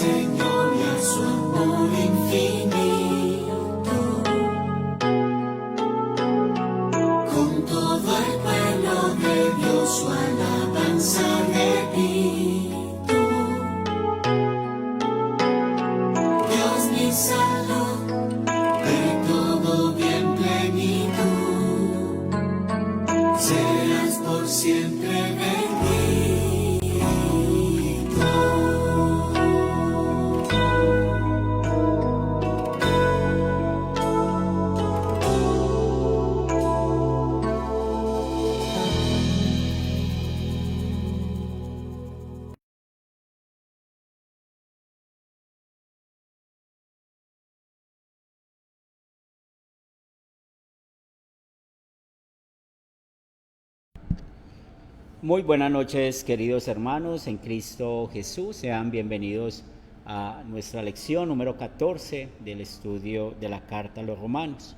Señor y a su amor infinito. Con todo el pueblo de Dios su alabanza repito. Dios mi salud, de todo bien plenitud, seas por siempre bendito. Muy buenas noches, queridos hermanos en Cristo Jesús. Sean bienvenidos a nuestra lección número 14 del estudio de la Carta a los Romanos.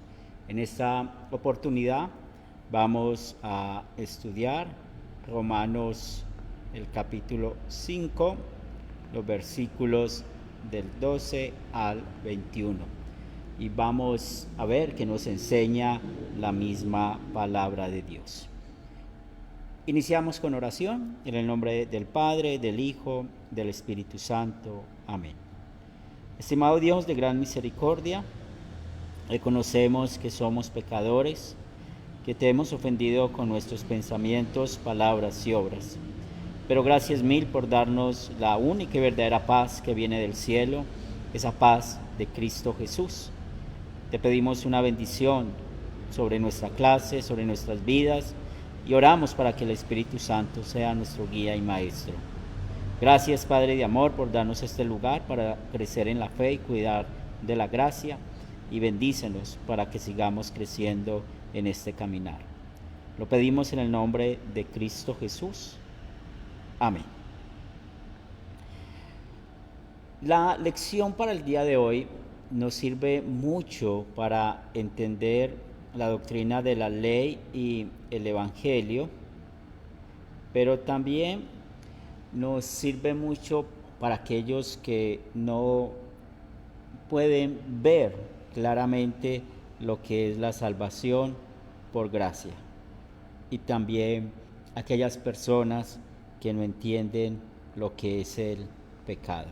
En esta oportunidad vamos a estudiar Romanos, el capítulo 5, los versículos del 12 al 21. Y vamos a ver qué nos enseña la misma palabra de Dios. Iniciamos con oración en el nombre del Padre, del Hijo, del Espíritu Santo. Amén. Estimado Dios de gran misericordia, reconocemos que somos pecadores, que te hemos ofendido con nuestros pensamientos, palabras y obras. Pero gracias mil por darnos la única y verdadera paz que viene del cielo, esa paz de Cristo Jesús. Te pedimos una bendición sobre nuestra clase, sobre nuestras vidas, y oramos para que el Espíritu Santo sea nuestro guía y maestro. Gracias, Padre de amor, por darnos este lugar para crecer en la fe y cuidar de la gracia, y bendícenos para que sigamos creciendo en este caminar. Lo pedimos en el nombre de Cristo Jesús. Amén. La lección para el día de hoy nos sirve mucho para entender la doctrina de la ley y el evangelio, pero también nos sirve mucho para aquellos que no pueden ver claramente lo que es la salvación por gracia, y también aquellas personas que no entienden lo que es el pecado.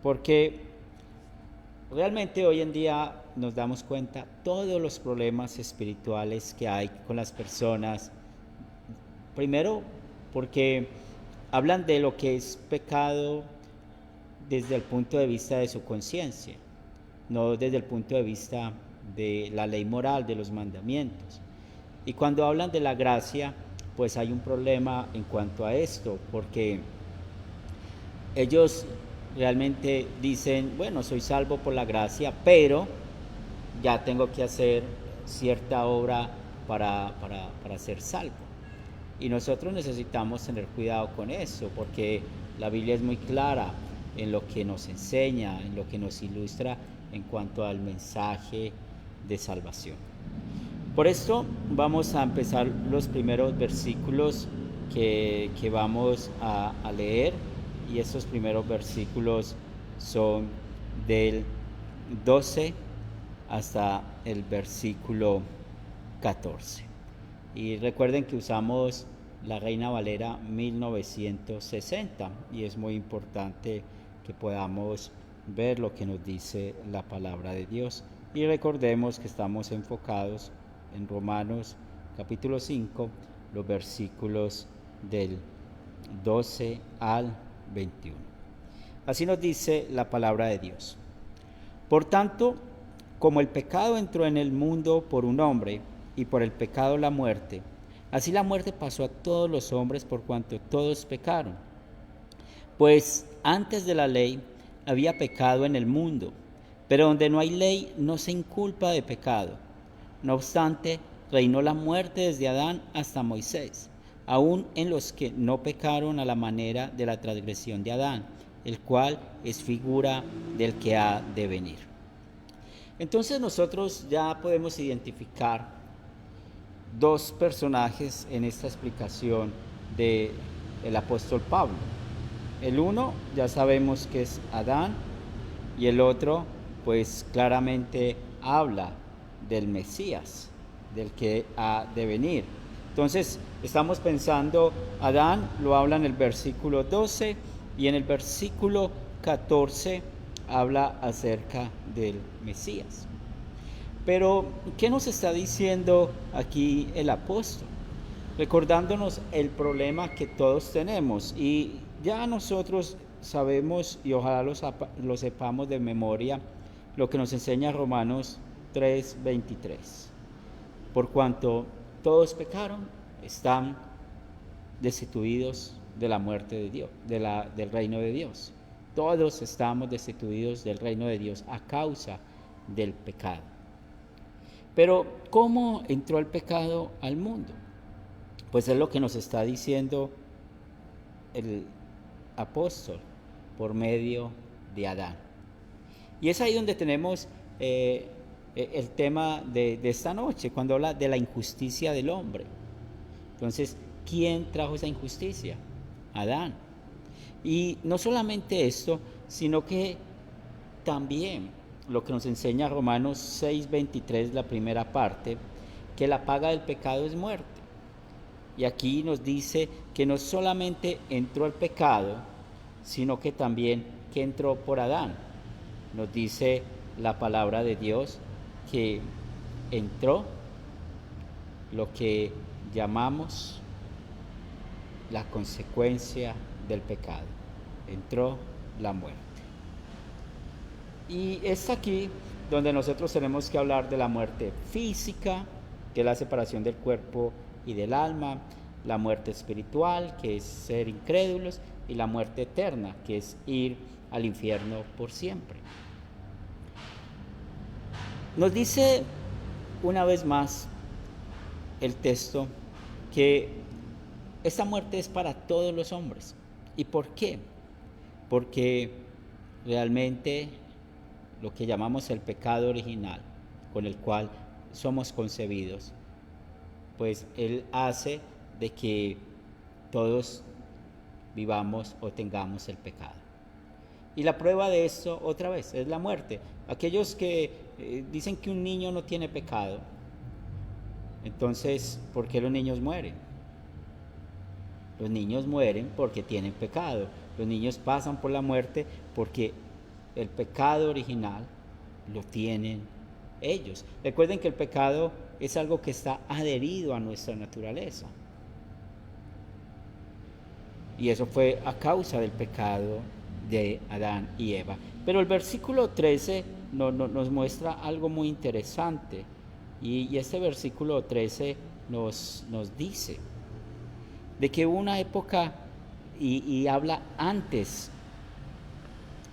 Porque realmente hoy en día nos damos cuenta todos los problemas espirituales que hay con las personas. Primero, porque hablan de lo que es pecado desde el punto de vista de su conciencia, no desde el punto de vista de la ley moral, de los mandamientos. Y cuando hablan de la gracia, pues hay un problema en cuanto a esto, porque ellos realmente dicen, bueno, soy salvo por la gracia, pero ya tengo que hacer cierta obra para ser salvo. Y nosotros necesitamos tener cuidado con eso, porque la Biblia es muy clara en lo que nos enseña, en lo que nos ilustra en cuanto al mensaje de salvación. Por esto vamos a empezar los primeros versículos que vamos a leer, y esos primeros versículos son del 12 hasta el versículo 14. Y recuerden que usamos la Reina Valera 1960, y es muy importante que podamos ver lo que nos dice la palabra de Dios. Y recordemos que estamos enfocados en Romanos capítulo 5, los versículos del 12 al 21. Así nos dice la palabra de Dios. Por tanto, como el pecado entró en el mundo por un hombre, y por el pecado la muerte, así la muerte pasó a todos los hombres por cuanto todos pecaron. Pues antes de la ley había pecado en el mundo, pero donde no hay ley no se inculpa de pecado. No obstante, reinó la muerte desde Adán hasta Moisés, aun en los que no pecaron a la manera de la transgresión de Adán, el cual es figura del que ha de venir. Entonces nosotros ya podemos identificar dos personajes en esta explicación del apóstol Pablo. El uno ya sabemos que es Adán y el otro pues claramente habla del Mesías, del que ha de venir. Entonces estamos pensando, Adán lo habla en el versículo 12 y en el versículo 14 habla acerca del Mesías. Pero, ¿qué nos está diciendo aquí el apóstol? Recordándonos el problema que todos tenemos, y ya nosotros sabemos, y ojalá lo sepamos de memoria, lo que nos enseña Romanos 3:23. Por cuanto todos pecaron, están destituidos de la muerte de Dios, del reino de Dios. Todos estamos destituidos del reino de Dios a causa del pecado. Pero, ¿cómo entró el pecado al mundo? Pues es lo que nos está diciendo el apóstol por medio de Adán. Y es ahí donde tenemos el tema de esta noche, cuando habla de la injusticia del hombre. Entonces, ¿quién trajo esa injusticia? Adán. Y no solamente esto, sino que también lo que nos enseña Romanos 6:23, la primera parte, que la paga del pecado es muerte. Y aquí nos dice que no solamente entró el pecado, sino que también que entró por Adán. Nos dice la palabra de Dios que entró lo que llamamos la consecuencia del pecado. Entró la muerte. Y es aquí donde nosotros tenemos que hablar de la muerte física, que es la separación del cuerpo y del alma, la muerte espiritual, que es ser incrédulos, y la muerte eterna, que es ir al infierno por siempre. Nos dice una vez más el texto que esta muerte es para todos los hombres. ¿Y por qué? Porque realmente lo que llamamos el pecado original, con el cual somos concebidos, pues Él hace de que todos vivamos o tengamos el pecado. Y la prueba de esto, otra vez, es la muerte. Aquellos que dicen que un niño no tiene pecado, entonces, ¿por qué los niños mueren? Los niños mueren porque tienen pecado. Los niños pasan por la muerte porque el pecado original lo tienen ellos. Recuerden que el pecado es algo que está adherido a nuestra naturaleza. Y eso fue a causa del pecado de Adán y Eva. Pero el versículo 13 nos muestra algo muy interesante. Y este versículo 13 nos dice de que hubo una época y habla antes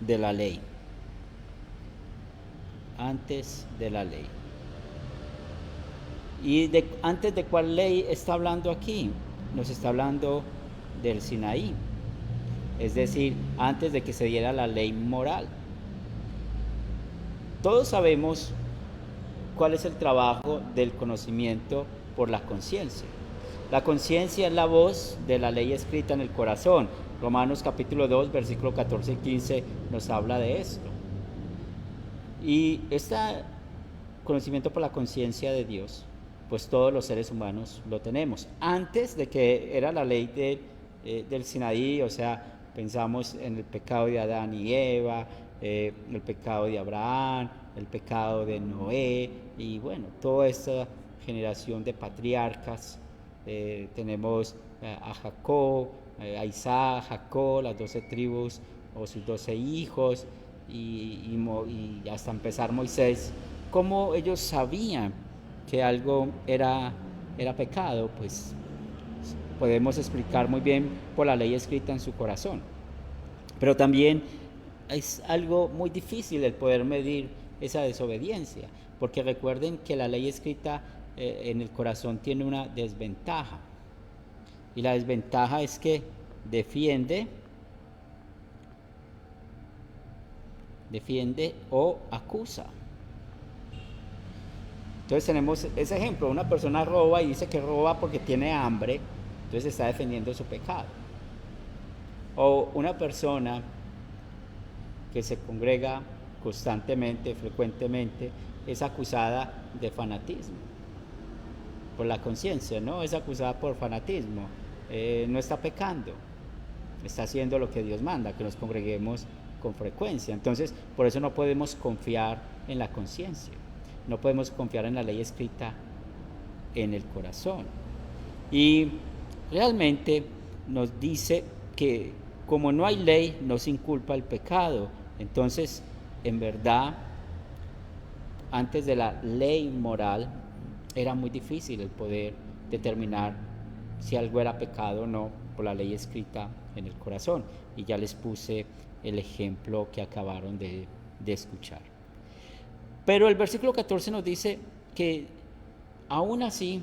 de la ley. Antes de la ley. ¿Y antes de cuál ley está hablando aquí? Nos está hablando del Sinaí. Es decir, antes de que se diera la ley moral. Todos sabemos cuál es el trabajo del conocimiento por la conciencia. La conciencia es la voz de la ley escrita en el corazón. Romanos capítulo 2, versículo 14 y 15 nos habla de esto. Y este conocimiento por la conciencia de Dios, pues todos los seres humanos lo tenemos. Antes de que era la ley del Sinaí, o sea, pensamos en el pecado de Adán y Eva, el pecado de Abraham, el pecado de Noé, y bueno, toda esta generación de patriarcas. Tenemos a Jacob, a Isaac, Jacob, las 12 tribus o sus 12 hijos, y hasta empezar Moisés. ¿Cómo ellos sabían que algo era pecado? Pues podemos explicar muy bien por la ley escrita en su corazón. Pero también es algo muy difícil el poder medir esa desobediencia, porque recuerden que la ley escrita en el corazón tiene una desventaja, y la desventaja es que defiende o acusa. Entonces tenemos ese ejemplo: una persona roba y dice que roba porque tiene hambre, entonces está defendiendo su pecado. O una persona que se congrega constantemente, frecuentemente, es acusada de fanatismo por la conciencia, ¿no? Es acusada por fanatismo. No está pecando, está haciendo lo que Dios manda, que nos congreguemos con frecuencia. Entonces, por eso no podemos confiar en la conciencia, no podemos confiar en la ley escrita en el corazón. Y realmente nos dice que como no hay ley, no se inculpa el pecado. Entonces, en verdad, antes de la ley moral, era muy difícil el poder determinar si algo era pecado o no por la ley escrita en el corazón. Y ya les puse el ejemplo que acabaron de escuchar. Pero el versículo 14 nos dice que aún así,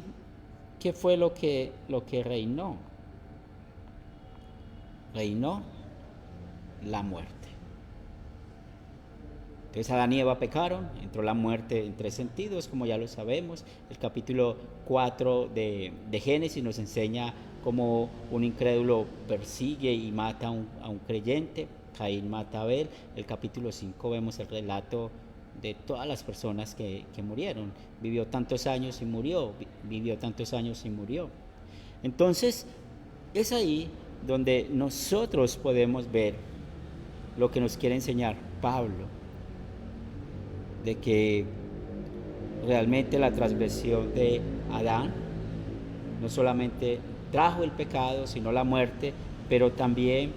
¿qué fue lo que reinó? Reinó la muerte. Entonces Adán y Eva pecaron, entró la muerte en 3 sentidos, como ya lo sabemos. El capítulo 4 de Génesis nos enseña cómo un incrédulo persigue y mata a un creyente. Caín mata a Abel. El capítulo 5 vemos el relato de todas las personas que murieron. Vivió tantos años y murió, vivió tantos años y murió. Entonces, es ahí donde nosotros podemos ver lo que nos quiere enseñar Pablo, de que realmente la transgresión de Adán no solamente trajo el pecado, sino la muerte, pero también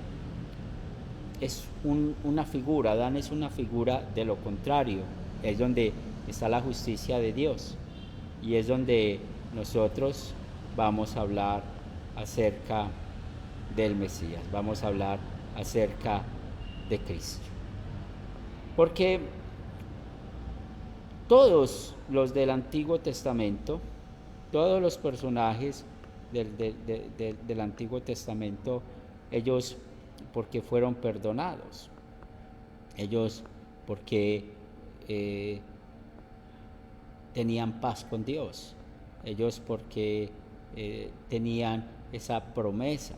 es una figura. Adán es una figura de lo contrario, es donde está la justicia de Dios, y es donde nosotros vamos a hablar acerca del Mesías, vamos a hablar acerca de Cristo. Porque todos los del Antiguo Testamento, todos los personajes del Antiguo Testamento, ellos porque fueron perdonados, ellos porque tenían paz con Dios, ellos porque tenían esa promesa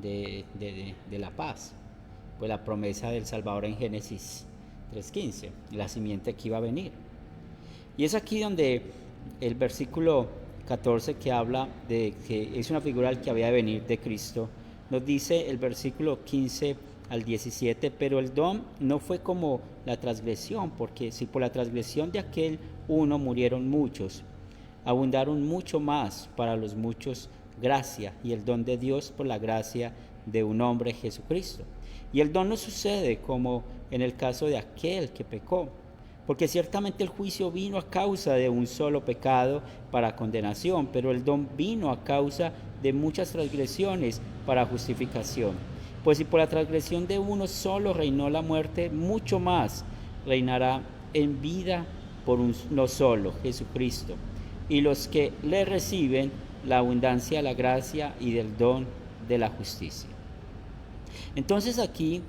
de la paz, pues la promesa del Salvador en Génesis 3:15, la simiente que iba a venir. Y es aquí donde el versículo 14, que habla de que es una figura al que había de venir de Cristo, nos dice el versículo 15 al 17, pero el don no fue como la transgresión, porque si por la transgresión de aquel uno murieron muchos, abundaron mucho más para los muchos gracia y el don de Dios por la gracia de un hombre, Jesucristo. Y el don no sucede como en el caso de aquel que pecó, porque ciertamente el juicio vino a causa de un solo pecado para condenación, pero el don vino a causa de muchas transgresiones para justificación. Pues si por la transgresión de uno solo reinó la muerte, mucho más reinará en vida por uno solo, Jesucristo, y los que le reciben la abundancia de la gracia y del don de la justicia. Entonces aquí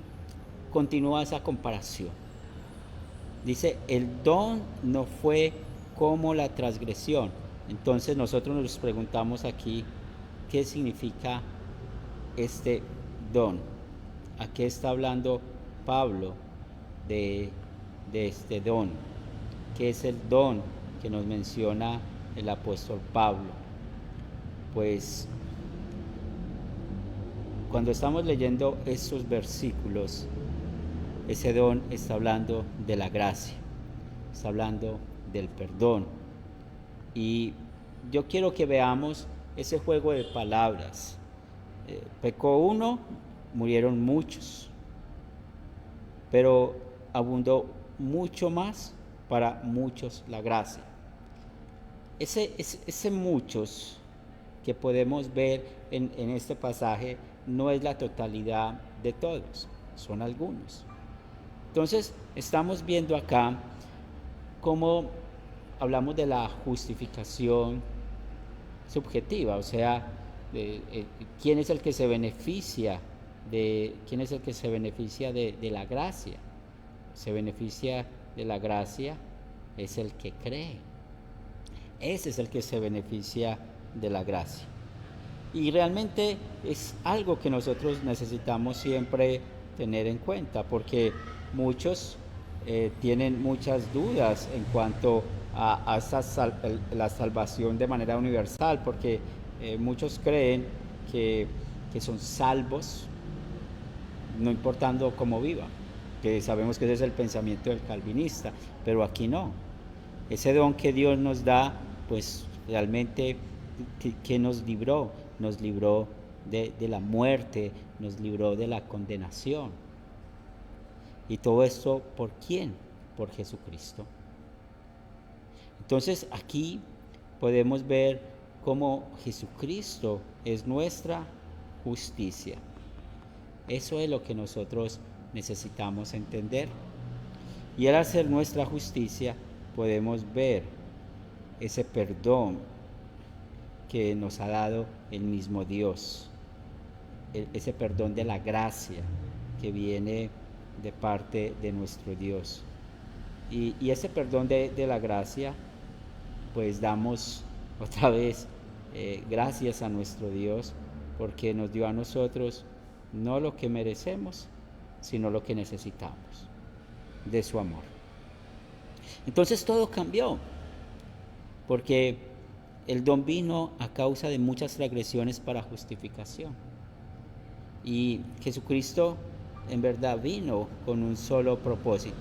continúa esa comparación. Dice, el don no fue como la transgresión. Entonces nosotros nos preguntamos aquí, ¿qué significa este don? ¿A qué está hablando Pablo de este don? ¿Qué es el don que nos menciona el apóstol Pablo? Pues cuando estamos leyendo estos versículos, ese don está hablando de la gracia, está hablando del perdón. Y yo quiero que veamos ese juego de palabras. Pecó uno, murieron muchos, pero abundó mucho más para muchos la gracia. Ese muchos que podemos ver en este pasaje no es la totalidad de todos, son algunos. Entonces, estamos viendo acá cómo hablamos de la justificación subjetiva, o sea, quién es el que se beneficia de la gracia. Se beneficia de la gracia es el que cree. Ese es el que se beneficia de la gracia. Y realmente es algo que nosotros necesitamos siempre tener en cuenta, porque muchos tienen muchas dudas en cuanto a la salvación de manera universal, porque muchos creen que, que son salvos no importando cómo vivan, que sabemos que ese es el pensamiento del calvinista, pero aquí no. Ese don que Dios nos da, pues realmente que nos libró de la muerte, nos libró de la condenación. Y todo esto, ¿por quién? Por Jesucristo. Entonces aquí podemos ver cómo Jesucristo es nuestra justicia. Eso es lo que nosotros necesitamos entender. Y al ser nuestra justicia, podemos ver ese perdón que nos ha dado el mismo Dios, ese perdón de la gracia que viene de parte de nuestro Dios. Y ese perdón de la gracia, pues damos otra vez gracias a nuestro Dios, porque nos dio a nosotros no lo que merecemos, sino lo que necesitamos de su amor. Entonces todo cambió, porque el don vino a causa de muchas transgresiones para justificación. Y Jesucristo en verdad vino con un solo propósito: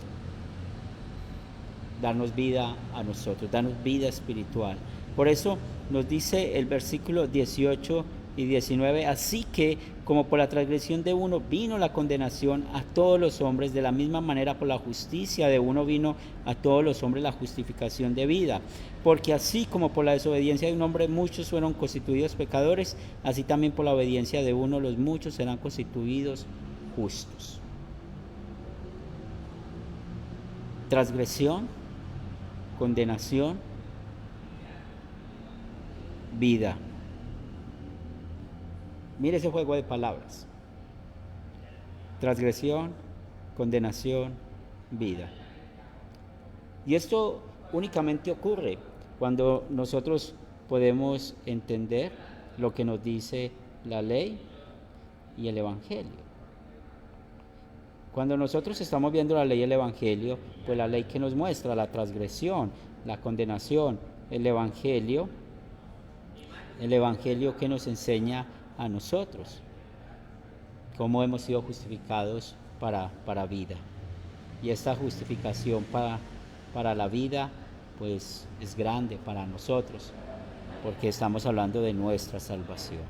darnos vida a nosotros, darnos vida espiritual. Por eso nos dice el versículo 18 y 19, así que como por la transgresión de uno vino la condenación a todos los hombres, de la misma manera por la justicia de uno vino a todos los hombres la justificación de vida. Porque así como por la desobediencia de un hombre muchos fueron constituidos pecadores, así también por la obediencia de uno los muchos serán constituidos justos. Transgresión, condenación, vida. Mire ese juego de palabras: transgresión, condenación, vida. Y esto únicamente ocurre cuando nosotros podemos entender lo que nos dice la ley y el Evangelio. Cuando nosotros estamos viendo la ley y el Evangelio, pues la ley que nos muestra la transgresión, la condenación, el Evangelio que nos enseña a nosotros cómo hemos sido justificados para vida. Y esta justificación para la vida pues es grande para nosotros, porque estamos hablando de nuestra salvación.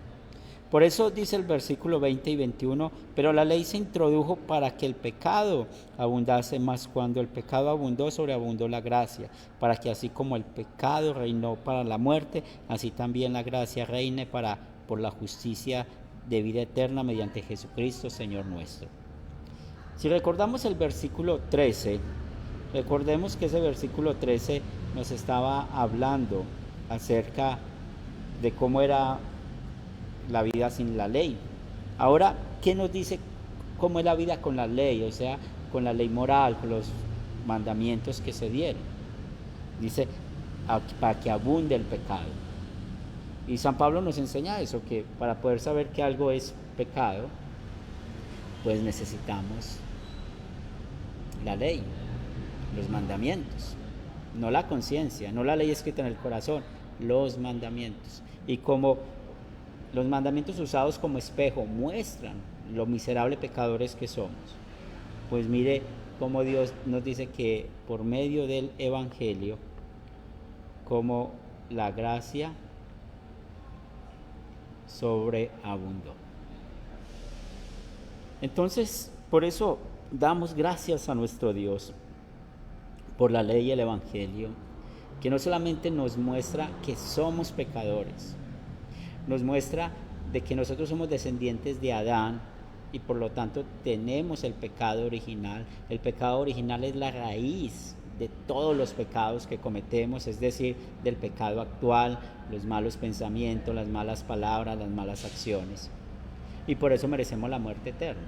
Por eso dice el versículo 20 y 21, pero la ley se introdujo para que el pecado abundase, mas cuando el pecado abundó, sobreabundó la gracia, para que así como el pecado reinó para la muerte, así también la gracia reine por la justicia de vida eterna mediante Jesucristo, Señor nuestro. Si recordamos el versículo 13, recordemos que ese versículo 13 nos estaba hablando acerca de cómo era la vida sin la ley. Ahora, ¿qué nos dice cómo es la vida con la ley? O sea, con la ley moral, con los mandamientos que se dieron. Dice, para que abunde el pecado. Y San Pablo nos enseña eso, que para poder saber que algo es pecado, pues necesitamos la ley, los mandamientos, no la conciencia, no la ley escrita en el corazón, los mandamientos. Y como los mandamientos usados como espejo muestran lo miserable pecadores que somos, pues mire cómo Dios nos dice que por medio del Evangelio, como la gracia sobreabundó. Entonces, por eso damos gracias a nuestro Dios por la ley y el Evangelio, que no solamente nos muestra que somos pecadores, nos muestra de que nosotros somos descendientes de Adán y por lo tanto tenemos el pecado original. El pecado original es la raíz de todos los pecados que cometemos, es decir, del pecado actual, los malos pensamientos, las malas palabras, las malas acciones. Y por eso merecemos la muerte eterna.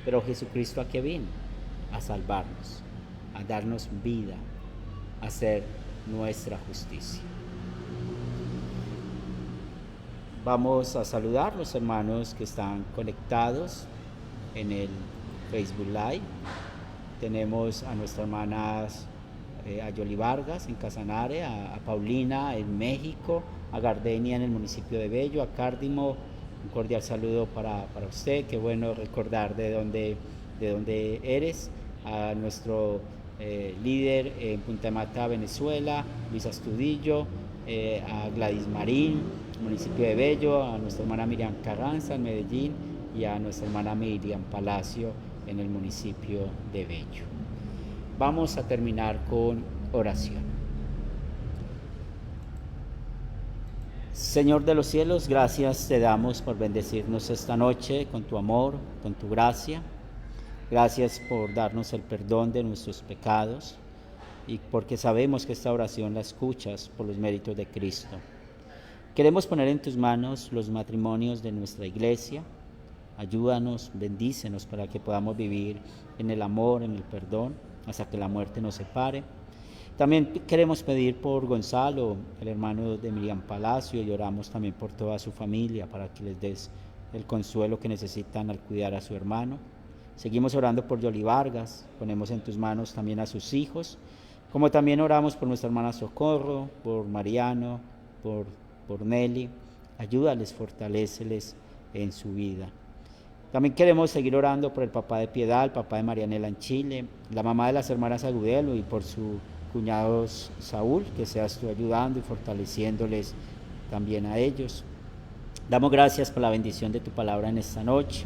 Pero Jesucristo, ¿a qué vino? A salvarnos, a darnos vida, a ser nuestra justicia. Vamos a saludar a los hermanos que están conectados en el Facebook Live. Tenemos a nuestras hermanas a Yoli Vargas en Casanare, a Paulina en México, a Gardenia en el municipio de Bello, a Cárdimo, un cordial saludo para usted, qué bueno recordar de dónde eres, a nuestro líder en Punta Mata, Venezuela, Luis Astudillo, a Gladys Marín, municipio de Bello, a nuestra hermana Miriam Carranza en Medellín y a nuestra hermana Miriam Palacio en el municipio de Bello. Vamos a terminar con oración. Señor de los cielos, gracias te damos por bendecirnos esta noche con tu amor, con tu gracia. Gracias por darnos el perdón de nuestros pecados y porque sabemos que esta oración la escuchas por los méritos de Cristo. Queremos poner en tus manos los matrimonios de nuestra iglesia. Ayúdanos, bendícenos para que podamos vivir en el amor, en el perdón, hasta que la muerte nos separe. También queremos pedir por Gonzalo, el hermano de Miriam Palacio, y oramos también por toda su familia para que les des el consuelo que necesitan al cuidar a su hermano. Seguimos orando por Yoli Vargas, ponemos en tus manos también a sus hijos, como también oramos por nuestra hermana Socorro, por Mariano, por Nelly. Ayúdales, fortaléceles en su vida. También queremos seguir orando por el papá de Piedad, el papá de Marianela en Chile, la mamá de las hermanas Agudelo y por su cuñado Saúl, que seas tú ayudando y fortaleciéndoles también a ellos. Damos gracias por la bendición de tu palabra en esta noche,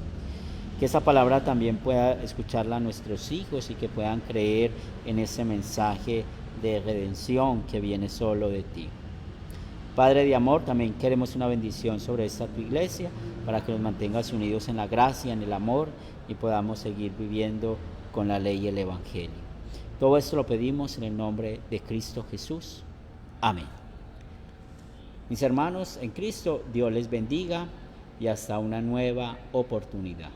que esa palabra también pueda escucharla a nuestros hijos y que puedan creer en ese mensaje de redención que viene solo de ti. Padre de amor, también queremos una bendición sobre esta tu iglesia para que nos mantengas unidos en la gracia, en el amor y podamos seguir viviendo con la ley y el evangelio. Todo esto lo pedimos en el nombre de Cristo Jesús. Amén. Mis hermanos en Cristo, Dios les bendiga y hasta una nueva oportunidad.